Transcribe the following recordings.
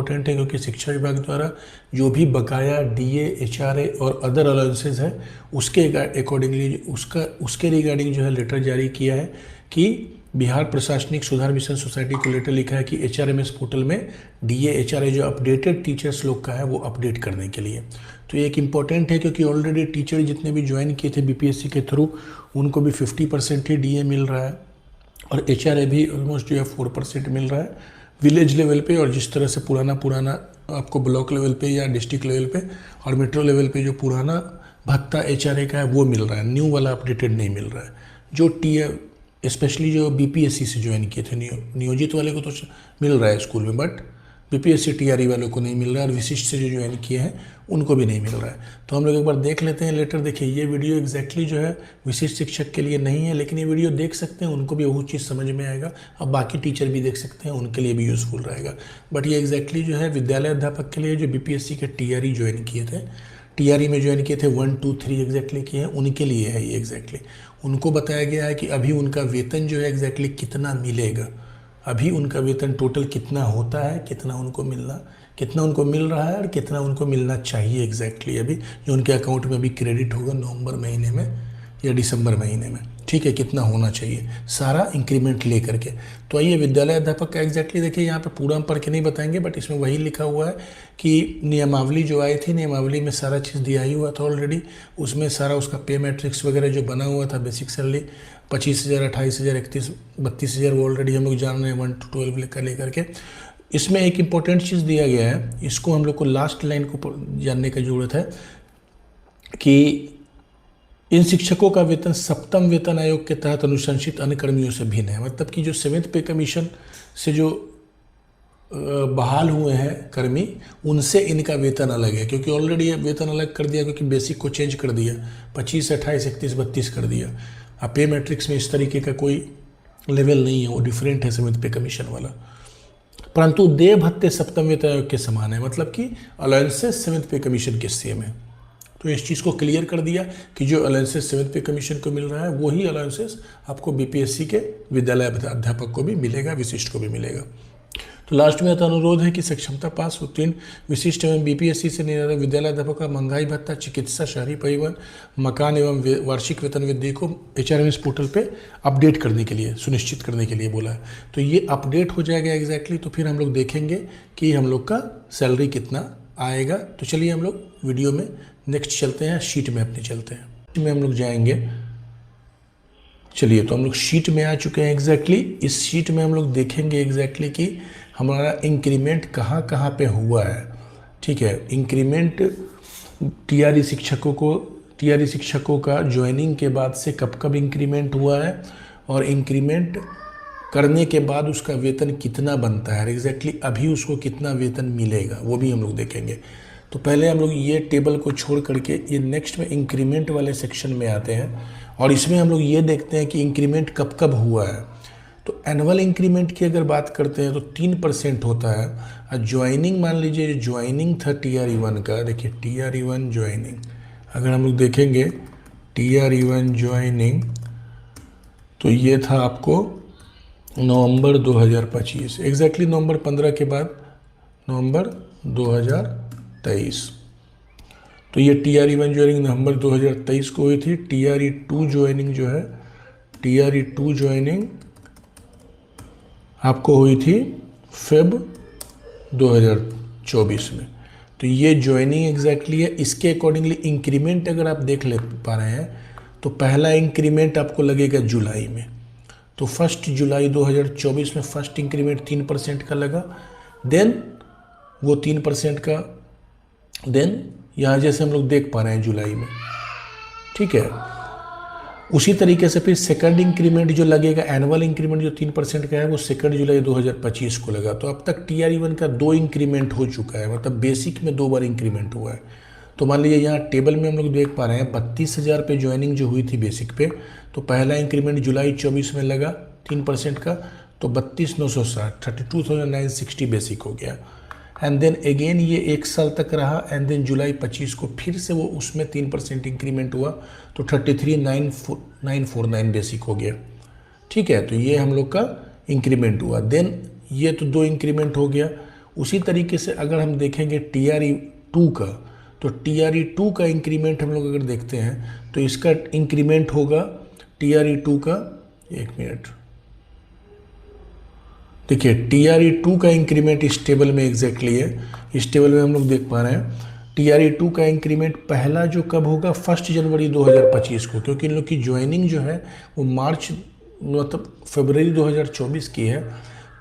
Important है क्योंकि शिक्षा विभाग द्वारा जो भी बकाया डीए, एचआरए और अदर अलाउंसेस है उसके अकॉर्डिंगली उसके रिगार्डिंग जो है लेटर जारी किया है कि बिहार प्रशासनिक सुधार मिशन सोसाइटी को लेटर लिखा है कि एचआरएमएस पोर्टल में डीए, एचआरए जो अपडेटेड टीचर्स लोग का है वो अपडेट करने के लिए। तो ये एक इम्पॉर्टेंट है क्योंकि ऑलरेडी टीचर जितने भी ज्वाइन किए थे बीपीएससी के थ्रू उनको भी 50% ही डीए मिल रहा है और एचआरए भी ऑलमोस्ट जो है 4% मिल रहा है विलेज लेवल पे। और जिस तरह से पुराना आपको ब्लॉक लेवल पे या डिस्ट्रिक्ट लेवल पे और मेट्रो लेवल पे जो पुराना भत्ता एचआरए का है वो मिल रहा है, न्यू वाला अपडेटेड नहीं मिल रहा है। जो टीए स्पेशली जो बीपीएससी से ज्वाइन किए थे नियोजित वाले को तो मिल रहा है स्कूल में, बट बीपीएससी टीआरई वालों को नहीं मिल रहा है और विशिष्ट से जो ज्वाइन किए हैं उनको भी नहीं मिल रहा है। तो हम लोग एक बार देख लेते हैं लेटर। देखिए ये वीडियो एग्जैक्टली जो है विशिष्ट शिक्षक के लिए नहीं है, लेकिन ये वीडियो देख सकते हैं, उनको भी वो चीज़ समझ में आएगा। अब बाकी टीचर भी देख सकते हैं, उनके लिए भी यूज़फुल रहेगा। बट ये एग्जैक्टली जो है विद्यालय अध्यापक के लिए जो बीपीएससी के टीआरई ज्वाइन किए थे, टीआरई में ज्वाइन किए थे 1, 2, 3 एग्जैक्टली किए हैं, उनके लिए है ये एग्जैक्टली। उनको बताया गया है कि अभी उनका वेतन जो है एग्जैक्टली कितना मिलेगा, अभी उनका वेतन टोटल कितना होता है, कितना उनको मिल रहा है और कितना उनको मिलना चाहिए एग्जैक्टली अभी जो उनके अकाउंट में अभी क्रेडिट होगा नवंबर महीने में या दिसंबर महीने में, ठीक है, कितना होना चाहिए सारा इंक्रीमेंट ले करके। तो आइए विद्यालय अध्यापक का एग्जैक्टली देखिए, यहाँ पे पूरा हम पढ़ के नहीं बताएंगे बट इसमें वही लिखा हुआ है कि नियमावली जो आई थी, नियमावली में सारा चीज़ दिया ही हुआ था ऑलरेडी। उसमें सारा उसका पे मैट्रिक्स वगैरह जो बना हुआ था, बेसिक सैलरी 25,000, 28,000, 32,000 वो ऑलरेडी हम लोग जान रहे हैं 1 to 12 का लेकर के। इसमें एक इम्पॉर्टेंट चीज़ दिया गया है, इसको हम लोग को लास्ट लाइन को जानने की ज़रूरत है कि इन शिक्षकों का वेतन सप्तम वेतन आयोग के तहत अनुशंसित अन्य कर्मियों से भिन्न है। मतलब कि जो 7th पे कमीशन से जो बहाल हुए हैं कर्मी, उनसे इनका वेतन अलग है क्योंकि ऑलरेडी वेतन अलग कर दिया क्योंकि बेसिक को चेंज कर दिया, 25, 28, 31, 32 कर दिया। अब पे मैट्रिक्स में इस तरीके का कोई लेवल नहीं है, वो डिफरेंट है 7th पे कमीशन वाला। परंतु देय भत्ते सप्तम वेतन आयोग के समान है, मतलब कि अलाउंसेस 7th पे कमीशन के सेम है। तो इस चीज़ को क्लियर कर दिया कि जो अलाउंसेस 7th पे कमीशन को मिल रहा है वही अलाउंसेस आपको बीपीएससी के विद्यालय अध्यापक को भी मिलेगा, विशिष्ट को भी मिलेगा। तो लास्ट में अनुरोध है कि सक्षमता पास उत्तीर्ण विशिष्ट एवं बीपीएससी से निरंतर विद्यालय अध्यापक का महंगाई भत्ता, चिकित्सा, शहरी परिवहन, मकान एवं वार्षिक वेतन वृद्धि को एचआरएमएस पोर्टल पे अपडेट करने के लिए, सुनिश्चित करने के लिए बोला है। तो ये अपडेट हो जाएगा एग्जैक्टली, तो फिर हम लोग देखेंगे कि हम लोग का सैलरी कितना आएगा। तो चलिए हम लोग वीडियो में नेक्स्ट चलते हैं, शीट में अपने चलते हैं, शीट में हम लोग जाएंगे। चलिए तो हम लोग शीट में आ चुके हैं एग्जैक्टली। इस शीट में हम लोग देखेंगे एग्जैक्टली कि हमारा इंक्रीमेंट कहाँ कहाँ पे हुआ है, ठीक है। इंक्रीमेंट टीआरई शिक्षकों का ज्वाइनिंग के बाद से कब कब इंक्रीमेंट हुआ है और इंक्रीमेंट करने के बाद उसका वेतन कितना बनता है, एग्जैक्टली अभी उसको कितना वेतन मिलेगा वो भी हम लोग देखेंगे। तो पहले हम लोग ये टेबल को छोड़ करके ये नेक्स्ट में इंक्रीमेंट वाले सेक्शन में आते हैं और इसमें हम लोग ये देखते हैं कि इंक्रीमेंट कब कब हुआ है। तो एनुअल इंक्रीमेंट की अगर बात करते हैं तो 3% होता है। और ज्वाइनिंग मान लीजिए ज्वाइनिंग था TRE1 का, देखिए TRE1 ज्वाइनिंग अगर हम लोग देखेंगे TRE1 ज्वाइनिंग तो ये था आपको नवंबर 2025, एग्जैक्टली नवंबर 15 के बाद नवंबर 2023। तो ये TRE1 ज्वाइनिंग नवंबर 2023 को हुई थी। TRE2 ज्वाइनिंग जो है, TRE2 ज्वाइनिंग आपको हुई थी फेब 2024 में। तो ये ज्वाइनिंग एग्जैक्टली है। इसके अकॉर्डिंगली इंक्रीमेंट अगर आप देख ले पा रहे हैं तो पहला इंक्रीमेंट आपको लगेगा जुलाई में। तो 1 जुलाई 2024 में फर्स्ट इंक्रीमेंट 3% का लगा। देन वो 3% का देन यहाँ जैसे हम लोग देख पा रहे हैं जुलाई में, ठीक है। उसी तरीके से फिर सेकंड इंक्रीमेंट जो लगेगा, एनुअल इंक्रीमेंट जो 3% का है वो 2 जुलाई 2025 को लगा। तो अब तक TRE1 का 2 इंक्रीमेंट हो चुका है, मतलब बेसिक में 2 बार इंक्रीमेंट हुआ है। तो मान लीजिए यहाँ टेबल में हम लोग देख पा रहे हैं 32,000 पे ज्वाइनिंग जो हुई थी बेसिक पे, तो पहला इंक्रीमेंट जुलाई 24 में लगा 3% का, तो 32,960 32,960 बेसिक हो गया। एंड देन अगेन ये 1 साल तक रहा एंड देन जुलाई 25 को फिर से वो उसमें 3% इंक्रीमेंट हुआ तो 33,949 बेसिक हो गया, ठीक है। तो ये हम लोग का इंक्रीमेंट हुआ। देन ये तो 2 इंक्रीमेंट हो गया। उसी तरीके से अगर हम देखेंगे TRE2 का, तो TRE2 का इंक्रीमेंट हम लोग अगर देखते हैं तो इसका इंक्रीमेंट होगा TRE2 का, एक मिनट, देखिए TRE2 का इंक्रीमेंट इस टेबल में एग्जैक्टली है, इस टेबल में हम लोग देख पा रहे हैं TRE2 का इंक्रीमेंट पहला जो कब होगा, 1 जनवरी 2025 को, क्योंकि इन लोग की ज्वाइनिंग जो है वो मार्च मतलब फरवरी 2024 की है,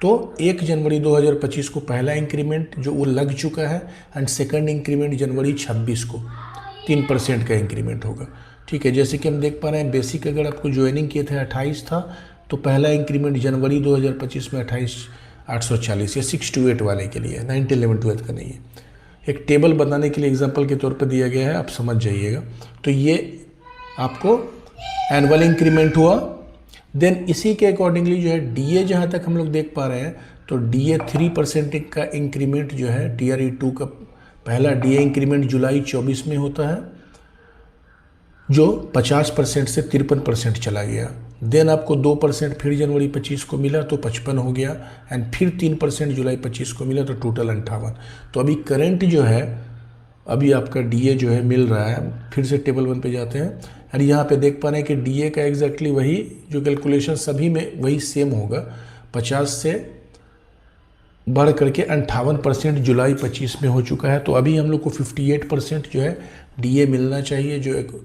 तो 1 जनवरी 2025 को पहला इंक्रीमेंट जो वो लग चुका है, एंड सेकंड इंक्रीमेंट जनवरी 26 को 3% का इंक्रीमेंट होगा। ठीक है, जैसे कि हम देख पा रहे हैं बेसिक अगर आपको ज्वाइनिंग किए थे 28 था, तो पहला इंक्रीमेंट जनवरी 2025 में 28,840, ये 6 to 8 वाले के लिए, 9th 11th 12th का नहीं है। एक टेबल बनाने के लिए एग्जांपल के तौर पर दिया गया है, आप समझ जाइएगा। तो ये आपको एनुअल इंक्रीमेंट हुआ। देन इसी के अकॉर्डिंगली जो है DA जहाँ तक हम लोग देख पा रहे हैं, तो DA 3% का इंक्रीमेंट जो है TRE2 का पहला DA इंक्रीमेंट जुलाई 24 में होता है, जो 50% से 53% चला गया। देन आपको 2% फिर जनवरी 25 को मिला तो 55 हो गया, एंड फिर 3% जुलाई 25 को मिला तो टोटल 58। तो अभी करंट जो है, अभी आपका DA जो है मिल रहा है, फिर से टेबल 1 पे जाते हैं, और यहाँ पे देख पा रहे हैं कि DA का एग्जैक्टली वही जो कैलकुलेशन सभी में वही सेम होगा, 50 से बढ़ करके 58% जुलाई 25 में हो चुका है। तो अभी हम लोग को 58% जो है DA मिलना चाहिए, जो एक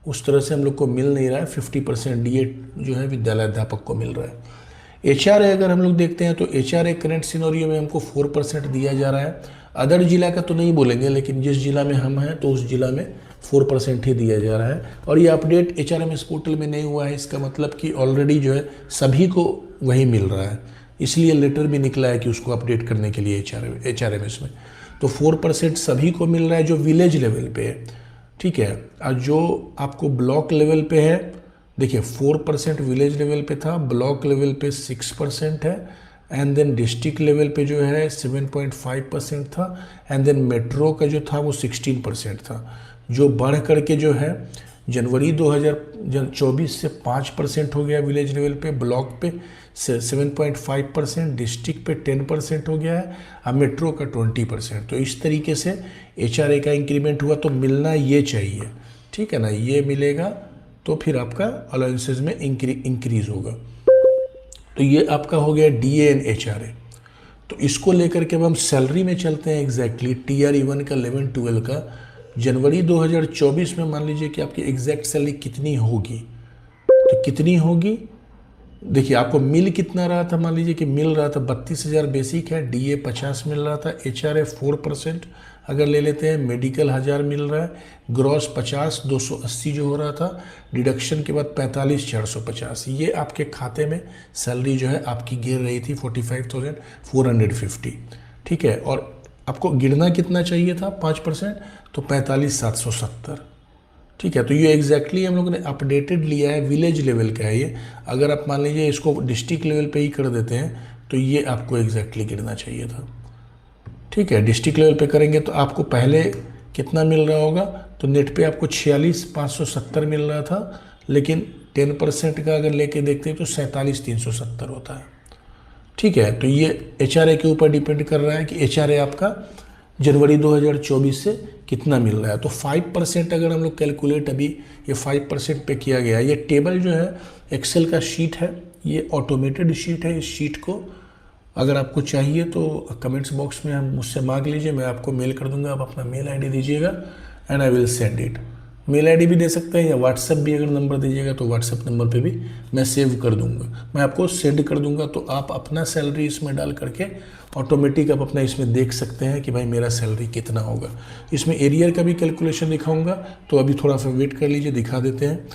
उस तरह से हम लोग को मिल नहीं रहा है। 50% DA जो है विद्यालय अध्यापक को मिल रहा है। HRA अगर हम लोग देखते हैं तो HRA करंट सिनेरियो में हमको 4% दिया जा रहा है। अदर जिला का तो नहीं बोलेंगे, लेकिन जिस जिला में हम हैं तो उस जिला में 4% ही दिया जा रहा है। और ये अपडेट HRMS पोर्टल में नहीं हुआ है, इसका मतलब कि ऑलरेडी जो है सभी को वही मिल रहा है, इसलिए लेटर भी निकला है कि उसको अपडेट करने के लिए HRMS में। तो 4% सभी को मिल रहा है जो विलेज लेवल पे है। ठीक है, और जो आपको ब्लॉक लेवल पे है, देखिए 4% विलेज लेवल पे था, ब्लॉक लेवल पे 6% है, एंड देन डिस्ट्रिक्ट लेवल पे जो है 7.5% था, एंड देन मेट्रो का जो था वो 16% था, जो बढ़ करके जो है जनवरी 2024 से 5% हो गया विलेज लेवल पे, ब्लॉक पे 7.5%, डिस्ट्रिक्ट पे 10% हो गया है, और मेट्रो का 20%। तो इस तरीके से HRA का इंक्रीमेंट हुआ, तो मिलना ये चाहिए। ठीक है ना, ये मिलेगा तो फिर आपका अलाउंसेस में इंक्रीज होगा। तो ये आपका हो गया DA एंड HRA। तो इसको लेकर के अब हम सैलरी में चलते हैं। एग्जैक्टली TRE1 का 11-12 का जनवरी 2024 में मान लीजिए कि आपकी एग्जैक्ट सैलरी कितनी होगी, तो कितनी होगी, देखिए आपको मिल कितना रहा था, मान लीजिए कि मिल रहा था 32,000 बेसिक है, DA 50 मिल रहा था, HRA 4% अगर ले लेते हैं, मेडिकल 1000 मिल रहा है, ग्रॉस 50 280 जो हो रहा था, डिडक्शन के बाद 45,450, ये आपके खाते में सैलरी जो है आपकी गिर रही थी 45,450। ठीक है, और आपको गिरना कितना चाहिए था 5%, तो 45,770। ठीक है, तो ये एग्जैक्टली हम लोगों ने अपडेटेड लिया है, विलेज लेवल का है ये। अगर आप मान लीजिए इसको डिस्ट्रिक्ट लेवल पे ही कर देते हैं तो ये आपको एग्जैक्टली गिरना चाहिए था। ठीक है, डिस्ट्रिक्ट लेवल पे करेंगे तो आपको पहले कितना मिल रहा होगा, तो नेट पे आपको 46,570 मिल रहा था, लेकिन 10% का अगर लेके देखते हैं तो 47,370 होता है। ठीक है, तो ये HRA के ऊपर डिपेंड कर रहा है कि HRA आपका जनवरी 2024 से कितना मिल रहा है। तो 5% अगर हम लोग कैलकुलेट, अभी ये 5% पे किया गया है। ये टेबल जो है एक्सेल का शीट है, ये ऑटोमेटेड शीट है। इस शीट को अगर आपको चाहिए तो कमेंट्स बॉक्स में हम मुझसे मांग लीजिए, मैं आपको मेल कर दूंगा, आप अपना मेल ID दीजिएगा and I will send it. Mail ID भी दे सकते हैं, या व्हाट्सएप भी अगर नंबर दीजिएगा तो व्हाट्सएप नंबर पे भी मैं सेव कर दूंगा, मैं आपको सेंड कर दूंगा। तो आप अपना सैलरी इसमें डाल करके ऑटोमेटिक आप अपना इसमें देख सकते हैं कि भाई मेरा सैलरी कितना होगा। इसमें एरियर का भी कैलकुलेशन दिखाऊंगा, तो अभी थोड़ा सा वेट कर लीजिए, दिखा देते हैं।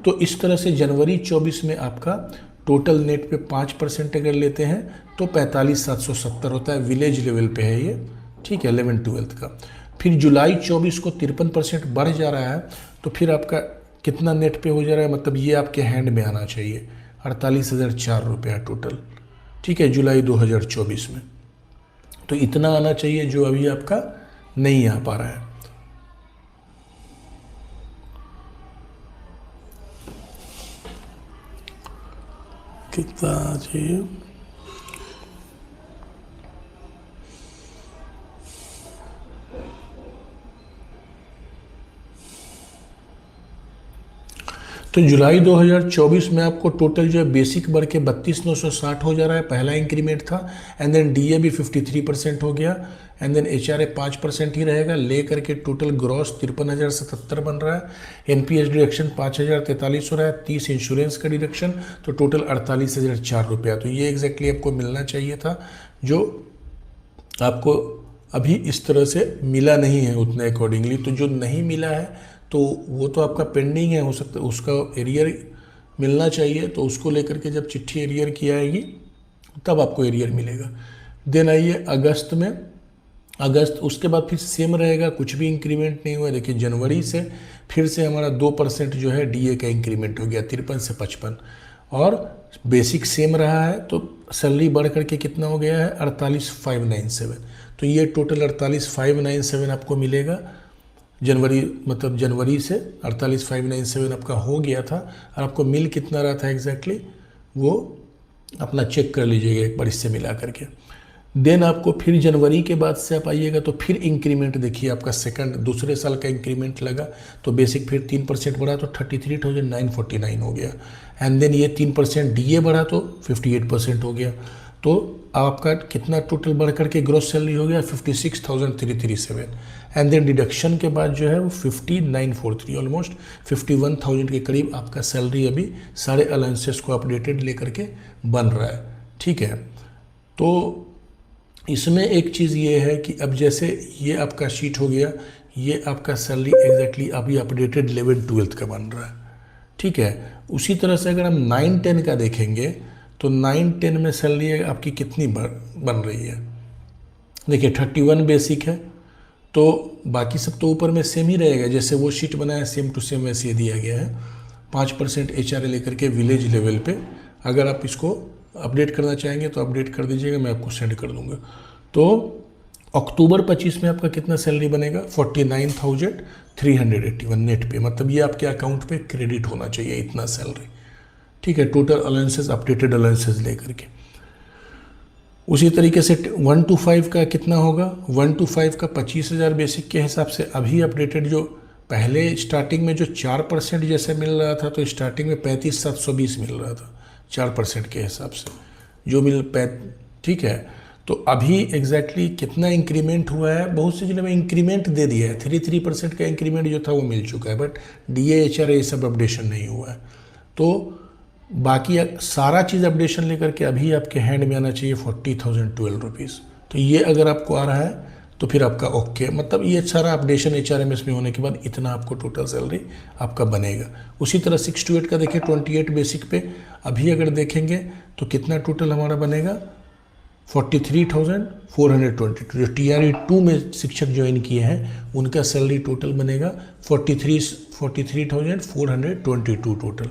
तो इस तरह से जनवरी 24 में आपका टोटल नेट पे 5% अगर लेते हैं तो 45,770 होता है, विलेज लेवल पे है ये। ठीक है, 11-12 का। फिर जुलाई 24 को 53% बढ़ जा रहा है, तो फिर आपका कितना नेट पे हो जा रहा है, मतलब ये आपके हैंड में आना चाहिए 48,004 रुपया टोटल। ठीक है, जुलाई 2024 में तो इतना आना चाहिए, जो अभी आपका नहीं आ पा रहा है। कितना चाहिए, तो जुलाई 2024 में आपको टोटल जो है बेसिक बढ़ के 32,960 हो जा रहा है, पहला इंक्रीमेंट था। एंड देन डीए भी 53% हो गया, एंड देन एचआरए 5% ही रहेगा, ले करके टोटल ग्रॉस 53,077 बन रहा है। एनपीएस डिडक्शन 5,043 हो रहा है, 30 इंश्योरेंस का डिडक्शन, तो टोटल 48,004 रुपया। तो ये एग्जैक्टली आपको मिलना चाहिए था, जो आपको अभी इस तरह से मिला नहीं है उतने अकॉर्डिंगली। तो जो नहीं मिला है तो वो तो आपका पेंडिंग है, हो सकता है उसका एरियर मिलना चाहिए, तो उसको लेकर के जब चिट्ठी एरियर की आएगी तब आपको एरियर मिलेगा। देन आइए अगस्त में, अगस्त उसके बाद फिर सेम रहेगा, कुछ भी इंक्रीमेंट नहीं हुआ। देखिए जनवरी से फिर से हमारा 2% जो है डीए का इंक्रीमेंट हो गया, 53 से 55, और बेसिक सेम रहा है, तो सैलरी बढ़ करके कितना हो गया है 48,597। तो ये टोटल 48,597 आपको मिलेगा जनवरी, मतलब जनवरी से 48,597 आपका हो गया था। और आपको मिल कितना रहा था एग्जैक्टली वो अपना चेक कर लीजिएगा एक बार इससे मिला करके। देन आपको फिर जनवरी के बाद से आप आइएगा तो फिर इंक्रीमेंट देखिए आपका दूसरे साल का इंक्रीमेंट लगा, तो बेसिक फिर 3% बढ़ा तो 33,949 हो गया। एंड देन ये 3% डीए बढ़ा तो 58% हो गया। तो आपका कितना टोटल बढ़ करके ग्रॉस सैलरी हो गया 56,337। एंड देन डिडक्शन के बाद जो है वो 5943, ऑलमोस्ट 51,000 के करीब आपका सैलरी अभी सारे अलाउंसेस को अपडेटेड लेकर के बन रहा है। ठीक है, तो इसमें एक चीज़ ये है कि अब जैसे ये आपका शीट हो गया, ये आपका सैलरी एग्जैक्टली अभी अपडेटेड 11-12 का बन रहा है। ठीक है, उसी तरह से अगर हम 9-10 का देखेंगे तो 9-10 में सैलरी आपकी कितनी बन रही है। देखिए 31 बेसिक है, तो बाकी सब तो ऊपर में सेम ही रहेगा, जैसे वो शीट बनाया सेम टू सेम वैसे दिया गया है। 5% एचआरए लेकर के विलेज लेवल पे, अगर आप इसको अपडेट करना चाहेंगे तो अपडेट कर दीजिएगा, मैं आपको सेंड कर दूंगा। तो अक्टूबर 25 में आपका कितना सैलरी बनेगा 49,381 नेट पे, मतलब ये आपके अकाउंट पे क्रेडिट होना चाहिए इतना सैलरी। ठीक है, टोटल अलाउंसेस अपडेटेड अलाउंसेस लेकर के। उसी तरीके से 1 to 5 का कितना होगा, 1 to 5 का 25,000 बेसिक के हिसाब से अभी अपडेटेड, जो पहले स्टार्टिंग में जो 4% जैसे मिल रहा था, तो स्टार्टिंग में 35,720 मिल रहा था 4% के हिसाब से जो ठीक है। तो अभी एग्जैक्टली कितना इंक्रीमेंट हुआ है, बहुत से जिले में इंक्रीमेंट दे दिया है, 3% का इंक्रीमेंट जो था वो मिल चुका है, बट डीए एचआरए ये सब अपडेशन नहीं हुआ है। तो बाकी सारा चीज़ अपडेशन लेकर के अभी आपके हैंड में आना चाहिए 40,012 रुपीज़। तो ये अगर आपको आ रहा है तो फिर आपका ओके, मतलब ये सारा अपडेशन एचआरएमएस में होने के बाद इतना आपको टोटल सैलरी आपका बनेगा। उसी तरह 6 to 8 का देखिए 28 बेसिक पे अभी अगर देखेंगे तो कितना टोटल हमारा बनेगा 43,422। जो TRE 2 में शिक्षक ज्वाइन किए हैं उनका सैलरी टोटल बनेगा 43,422 टोटल।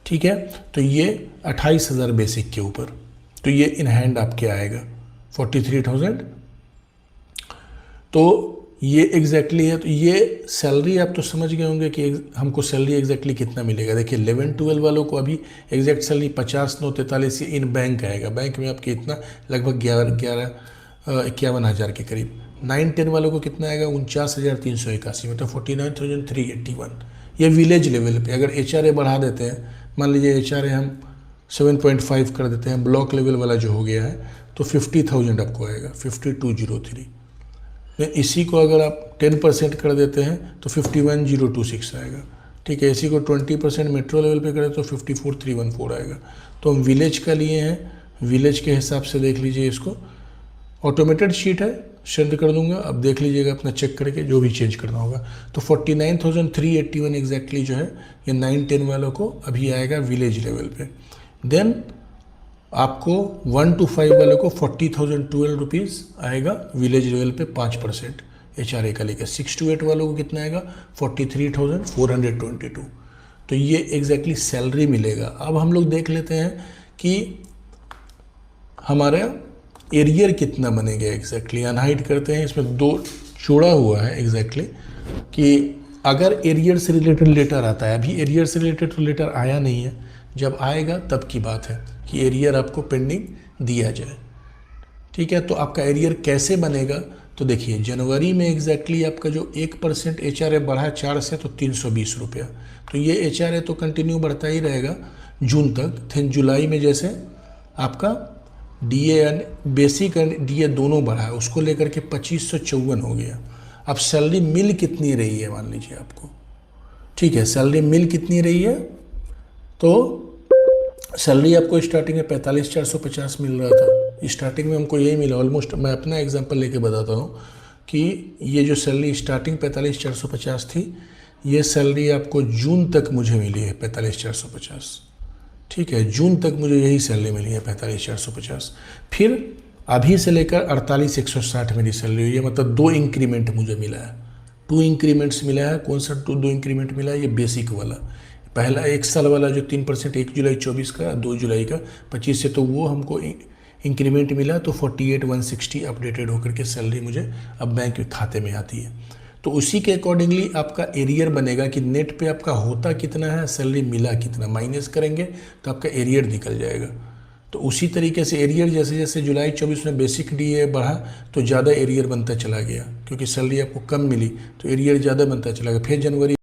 ठीक है, तो ये 28,000 बेसिक के ऊपर, तो ये इन हैंड आपके आएगा 43,000। तो ये एग्जैक्टली है। तो ये सैलरी आप तो समझ गए होंगे कि हमको सैलरी एग्जैक्टली कितना मिलेगा। देखिए 11-12 वालों को अभी एग्जैक्ट सैलरी 50,943 इन बैंक आएगा, बैंक में आपके इतना लगभग 51,000 के करीब। 9-10 वालों को कितना आएगा 49,381, मतलब 49,381। ये विलेज लेवल पे अगर एचआरए बढ़ा देते हैं, मान लीजिए एचआरए हम 7.5 कर देते हैं, ब्लॉक लेवल वाला जो हो गया है, तो 50,000 आपको आएगा 5203। इसी को अगर आप 10% कर देते हैं तो 51,026 आएगा। ठीक है, इसी को 20% मेट्रो लेवल पे करें तो 54,314 आएगा। तो हम विलेज का लिए हैं, विलेज के हिसाब से देख लीजिए, इसको ऑटोमेटेड शीट है, सेंड कर दूंगा, अब देख लीजिएगा अपना चेक करके जो भी चेंज करना होगा। तो 49,381 एग्जैक्टली जो है ये 9-10 वालों को अभी आएगा विलेज लेवल पे। देन आपको 1 to 5 वाले को 40,012 रुपीज़ आएगा विलेज लेवल पे 5% एचआरए का लेकर। 6 to 8 वालों को कितना आएगा 43,422। तो ये एग्जैक्टली सैलरी मिलेगा। अब हम लोग देख लेते हैं कि हमारा एरियर कितना बनेगा एग्जैक्टली। अनहाइड करते हैं, इसमें 2 जोड़ा हुआ है एग्जैक्टली कि अगर एरियर से रिलेटेड लेटर आता है, अभी एरियर से रिलेटेड तो लेटर आया नहीं है, जब आएगा तब की बात है कि एरियर आपको पेंडिंग दिया जाए। ठीक है, तो आपका एरियर कैसे बनेगा, तो तो देखिए जनवरी में एग्जैक्टली आपका जो 1% HR बढ़ा 4 से तो 320 रुपया, तो ये HR तो कंटिन्यू बढ़ता ही रहेगा जून तक। फिर जुलाई में जैसे आपका DA बेसिक एंड DA दोनों बढ़ा है, उसको लेकर के 2554 हो गया। अब सैलरी मिल कितनी रही है मान लीजिए आपको, ठीक है, सैलरी मिल कितनी रही है, तो सैलरी आपको स्टार्टिंग में 45,450 मिल रहा था, स्टार्टिंग में हमको यही मिला ऑलमोस्ट। मैं अपना एग्जांपल लेके बताता हूँ कि ये जो सैलरी स्टार्टिंग 45,450 थी, ये सैलरी आपको जून तक मुझे मिली है 45,450, ठीक है, जून तक मुझे यही सैलरी मिली है 45,450। फिर अभी से लेकर 48,160 मेरी सैलरी हुई है, मतलब 2 इंक्रीमेंट मुझे मिला है, 2 इंक्रीमेंट्स मिला है। कौन सा 2 इंक्रीमेंट मिला है, ये बेसिक वाला, पहला 1 साल वाला जो 3%, 1 जुलाई 24 का, 2 जुलाई का 25 से, तो वो हमको इंक्रीमेंट मिला, तो 48,160 अपडेटेड होकर के सैलरी मुझे अब बैंक के खाते में आती है। तो उसी के अकॉर्डिंगली आपका एरियर बनेगा कि नेट पे आपका होता कितना है, सैलरी मिला कितना, माइनस करेंगे तो आपका एरियर निकल जाएगा। तो उसी तरीके से एरियर जैसे जैसे जुलाई 24 में बेसिक DA बढ़ा तो ज़्यादा एरियर बनता चला गया, क्योंकि सैलरी आपको कम मिली तो एरियर ज़्यादा बनता चला गया। फिर जनवरी